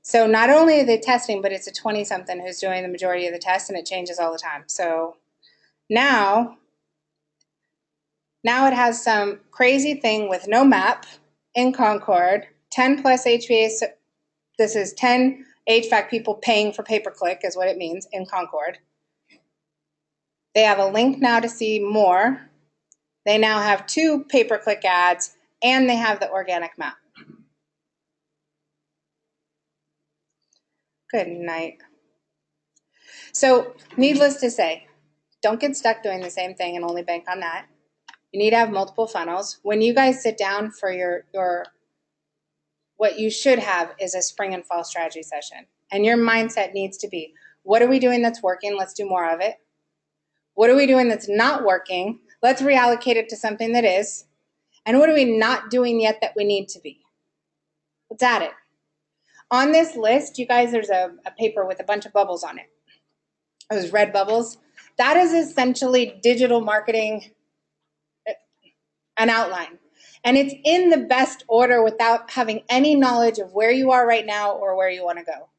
S1: So not only are they testing, but it's a 20-something who's doing the majority of the tests, and it changes all the time. So now it has some crazy thing with no map in Concord, 10 plus HVAC. This is 10 HVAC people paying for pay-per-click is what it means in Concord. They have a link now to see more. They now have 2 pay-per-click ads, and they have the organic map. Good night. So needless to say, don't get stuck doing the same thing and only bank on that. You need to have multiple funnels. When you guys sit down for your what you should have is a spring and fall strategy session. And your mindset needs to be, what are we doing that's working? Let's do more of it. What are we doing that's not working? Let's reallocate it to something that is. And what are we not doing yet that we need to be? Let's add it. On this list, you guys, there's a paper with a bunch of bubbles on it. Those red bubbles. That is essentially digital marketing, an outline. And it's in the best order without having any knowledge of where you are right now or where you want to go.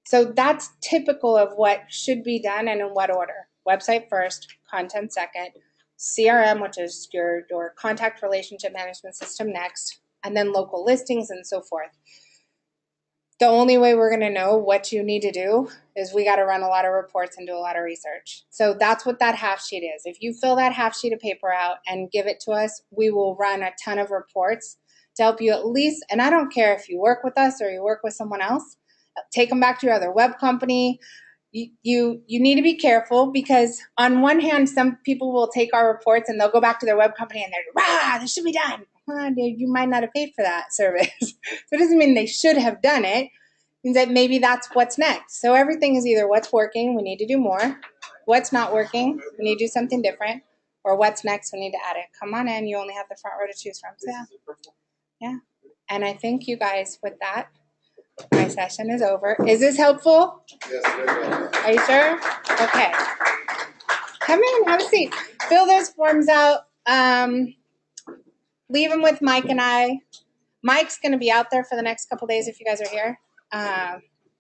S1: So that's typical of what should be done and in what order. Website first, content second, CRM, which is your contact relationship management system next, and then local listings and so forth. The only way we're going to know what you need to do is we got to run a lot of reports and do a lot of research. So that's what that half sheet is. If you fill that half sheet of paper out and give it to us, we will run a ton of reports to help you at least, and I don't care if you work with us or you work with someone else, take them back to your other web company. You need to be careful, because on one hand, some people will take our reports and they'll go back to their web company and they're, this should be done. Well, you might not have paid for that service. So it doesn't mean they should have done it. It means that maybe that's what's next. So everything is either what's working, we need to do more, what's not working, we need to do something different, or what's next, we need to add it. Come on in, you only have the front row to choose from. So yeah. And I think you guys, with that, my session is over. Is this helpful?
S4: Yes, very well.
S1: Are you sure? Okay. Come in, have a seat. Fill those forms out. Leave them with Mike and I. Mike's going to be out there for the next couple days if you guys are here.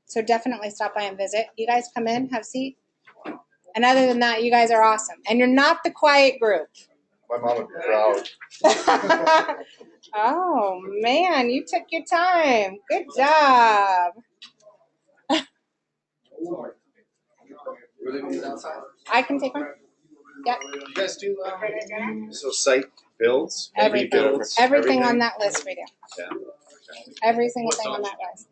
S1: So definitely stop by and visit. You guys come in, have a seat. And other than that, you guys are awesome. And you're not the quiet group.
S4: My mom would be proud.
S1: Oh, man, you took your time. Good job.
S4: Really need outside?
S1: I can take one. Yeah.
S4: You guys do so site builds,
S1: Everything.
S4: builds,
S1: Everything on that list we do.
S4: Yeah.
S1: Every single thing on that list.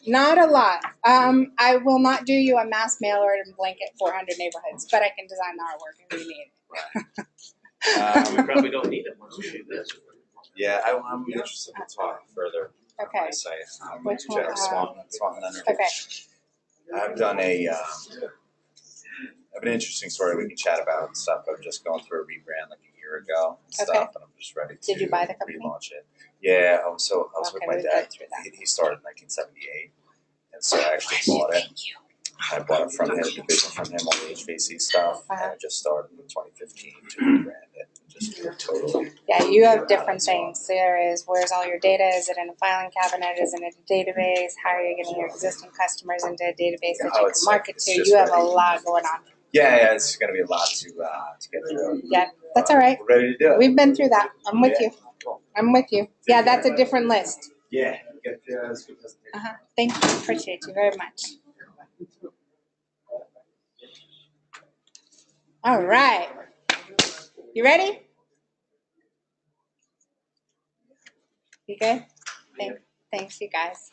S1: Not a lot. I will not do you a mass mailer and blanket 400 neighborhoods, but I can design the artwork if you need it.
S5: We probably don't need it once we do this.
S6: Yeah, I'm interested in talking further on
S1: Okay.
S6: my site.
S1: Which one?
S6: Jeff Swan Leonard.
S1: Okay.
S6: I've done I have an interesting story we can chat about and stuff. I'm just going through a rebrand like a year ago and stuff,
S1: Okay.
S6: and I'm just ready to
S1: Did you buy the company?
S6: relaunch it. Yeah, I was
S1: Okay,
S6: with my
S1: we've
S6: dad.
S1: been through that.
S6: He started in 1978, and so I actually bought it. I bought it from him, division from him, all the HVAC stuff, and I just started in 2015 to rebrand it. Just totally.
S1: Yeah, you have different things. There is, where's all your data? Is it in a filing cabinet? Is it in a database? How are you getting your existing customers into a database that you can market to? You have a lot going on.
S6: Yeah, it's going to be a lot to get through.
S1: Yeah, that's all right.
S6: We're ready to do it.
S1: We've been through that. I'm with you.
S6: Cool.
S1: I'm with you. Yeah, that's a different list.
S6: Yeah, get it's good presentation.
S1: Thank you. Appreciate you very much. All right. You ready? You good? Thanks, you guys.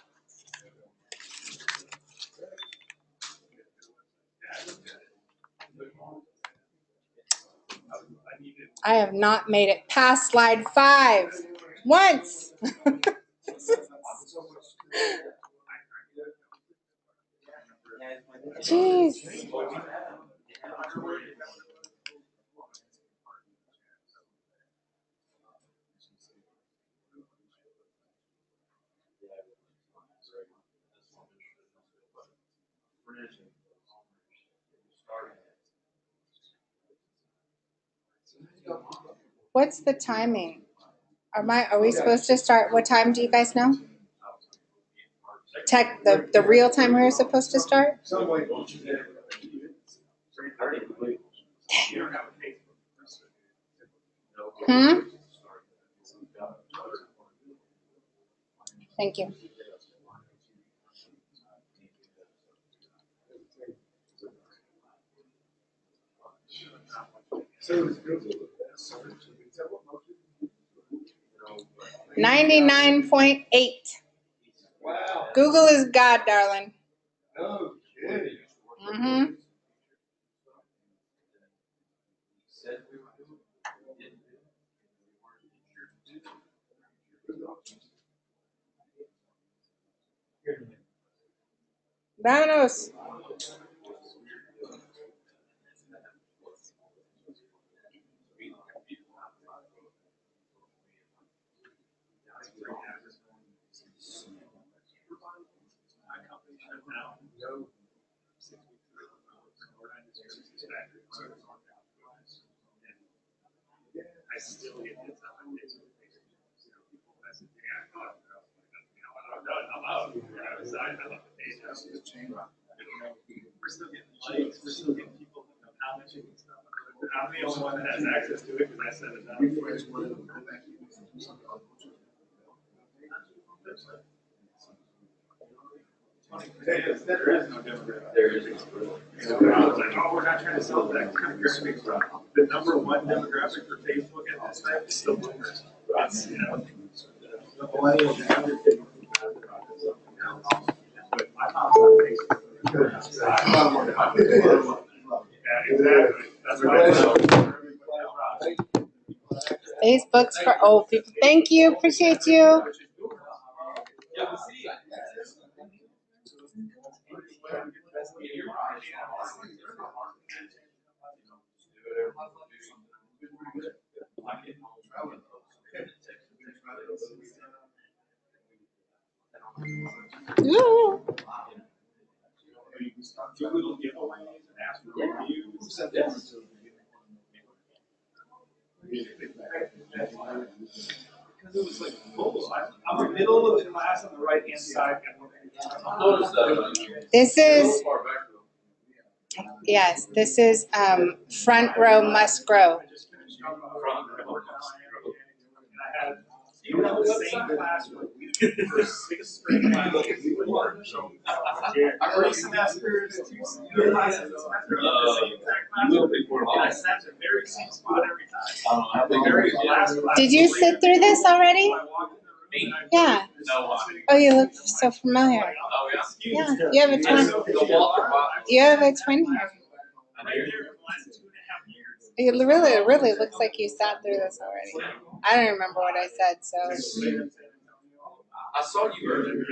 S1: I have not made it past slide 5 once. Jeez. What's the timing? Are we supposed to start? What time do you guys know? The real time we're supposed to start? Hmm? Thank you. $99.8.
S4: Wow.
S1: Google is God, darling.
S4: No kidding.
S1: Mm-hmm. Vámonos.
S5: I still get hits on my Facebook. People message me, I'm out. I was I love the page. We're still getting likes, we're still getting people commenting and stuff. I'm the only one that has access to it because I set it up. There is no demographic. There is. I was like, oh, we're not trying to sell that demographic. The number one demographic for Facebook at this time is still boomers. That's, you know, the millennials and everything. But my mom's on Facebook. Yeah, exactly. That's why
S1: Facebook's for old people. Thank you. Appreciate you. Ooh.
S5: do little giveaways and ask for reviews. Because it was like full. I'm the middle of the class on the right hand side.
S1: This is, yes, this is front row must grow.
S5: I just finished up and I had even on the same class for 6 straight classes. So three semesters, 2 classes a semester, the same exact class. And I sat in the very same spot every time. The very last class.
S1: Did you sit through this already?
S5: Me?
S1: Yeah.
S5: No.
S1: Oh, you look so familiar.
S5: Oh, yeah?
S1: Yeah, you have a twin. You have a twin here.
S5: I'm right there for the last 2.5 years.
S1: It really looks like you sat through this already. I don't remember what I said, so.
S7: I saw you earlier in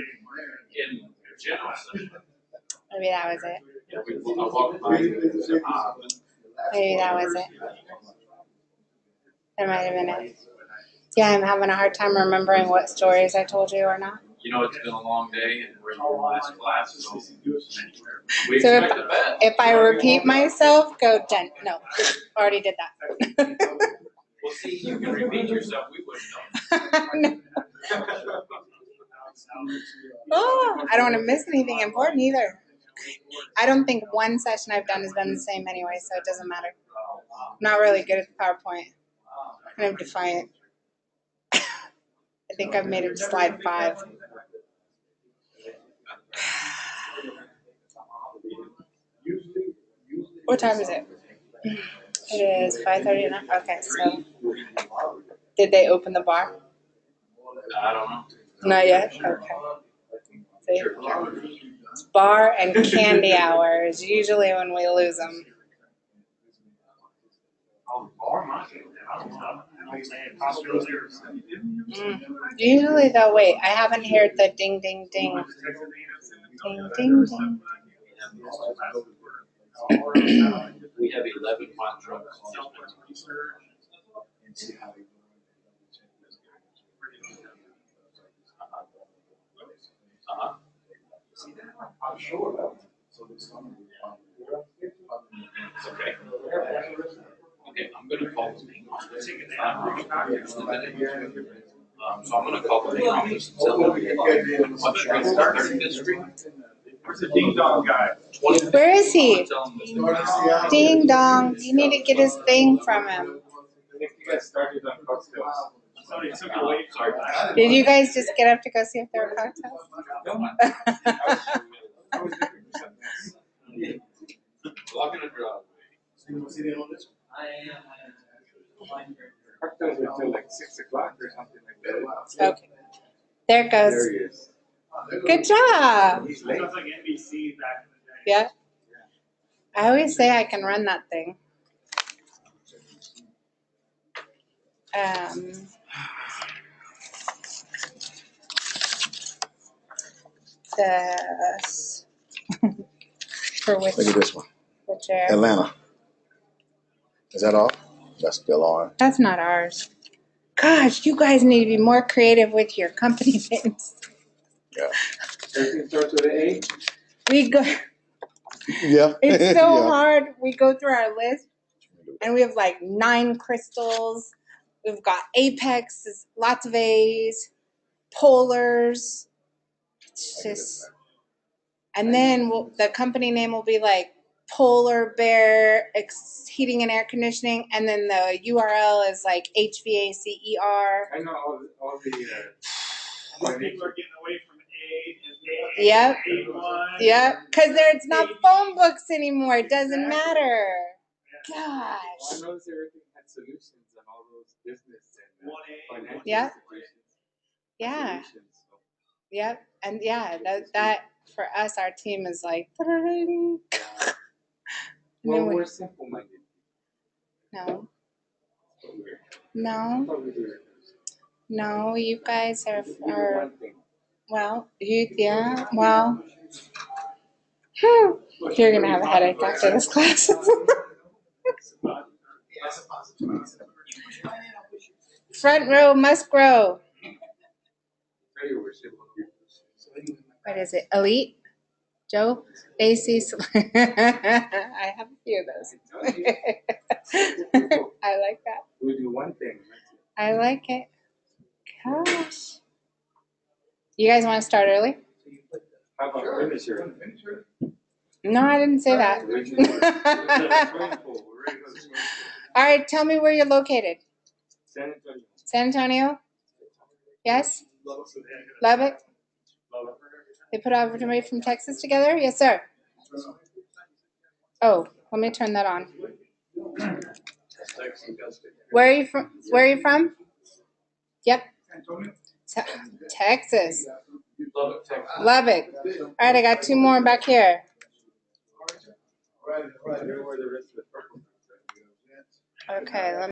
S7: general session.
S1: Maybe that was it.
S7: Yeah, I walked by you and said,
S1: Maybe that was it. That might have been it. Yeah, I'm having a hard time remembering what stories I told you or not.
S7: you know, it's been a long day and we're in the last class, so we
S1: So
S7: expect the best.
S1: if I repeat myself, go done. No, already did that.
S7: Well, see, you can repeat yourself, we wouldn't know.
S1: No. Oh, I don't want to miss anything important either. I don't think one session I've done has been the same anyway, so it doesn't matter. I'm not really good at the PowerPoint. I'm defiant. I think I've made it to slide 5. What time is it? It is 5:39. Okay, so did they open the bar?
S7: I don't know.
S1: Not yet? Okay. See? It's bar and candy hour is usually when we lose them. Usually they'll wait. I haven't heard the ding, ding, ding. Ding, ding, ding.
S7: We have 11 hot trucks. Uh-huh. Okay. Okay, I'm gonna call the main office. So I'm gonna call the main office and tell them what street, 35th Street.
S5: Where's the ding dong guy?
S1: Where is he?
S7: Tell them this.
S1: Ding dong. You need to get his thing from him.
S5: I think you guys started on cocktails. Somebody took it away from me.
S1: Did you guys just get up to go see if there were cocktails?
S5: I was looking for something else.
S7: Walking a driveway.
S5: Cocktails were till like 6 o'clock or something like that.
S1: Okay. There it goes.
S5: There he is.
S1: Good job.
S5: He's late. Sounds like NBC back in the day.
S1: Yeah. I always say I can run that thing. This for which?
S8: Look at this one.
S1: Which air?
S8: Atlanta. Is that off? That's still on.
S1: That's not ours. Gosh, you guys need to be more creative with your company names.
S8: Yeah.
S5: Everything starts with an A.
S1: We go.
S8: Yeah.
S1: It's so
S8: Yeah.
S1: hard. We go through our list, and we have like 9 crystals. We've got Apexes, lots of A's, Polars. It's just, and then the company name will be like Polar Bear Heating and Air Conditioning, and then the URL is like HVACER.
S5: I know all the
S9: People are getting away from A and A.
S1: Yep.
S9: A1.
S1: Yep, because it's not phone books anymore. It doesn't matter. Gosh.
S5: I noticed everything had solutions on all those business and
S9: 1A,
S5: financial
S1: Yeah.
S5: institutions.
S1: Yeah.
S5: Solutions, so.
S1: Yep. And yeah, that for us, our team is like. "Ta-da-ding."
S5: Well,
S1: No,
S5: we're simple-minded.
S1: no,
S5: So we're-
S1: no,
S5: but we do
S1: no. You guys are
S5: one thing.
S1: well. Yeah. Well. Whew. You're gonna have a headache after this class. Front row must grow.
S5: Tell you we're simple people.
S1: What is it? Elite? Joe? AC? I have a few of those. I like that.
S5: We do one thing. That's it.
S1: I like it. Gosh. You guys want to start early?
S5: How about finisher?
S1: No, I didn't say that.
S5: We're ready to go to the swimming pool.
S1: All right, tell me where you're located.
S5: San Antonio.
S1: San Antonio? Yes? Lubbock? They put everybody from Texas together? Yes, sir. Oh, let me turn that on. Where are you from? Where are you from? Yep. Texas.
S7: Lubbock, Texas.
S1: Lubbock. All right, I got 2 more back here.
S5: Where the rest of the purple.
S1: Okay, let me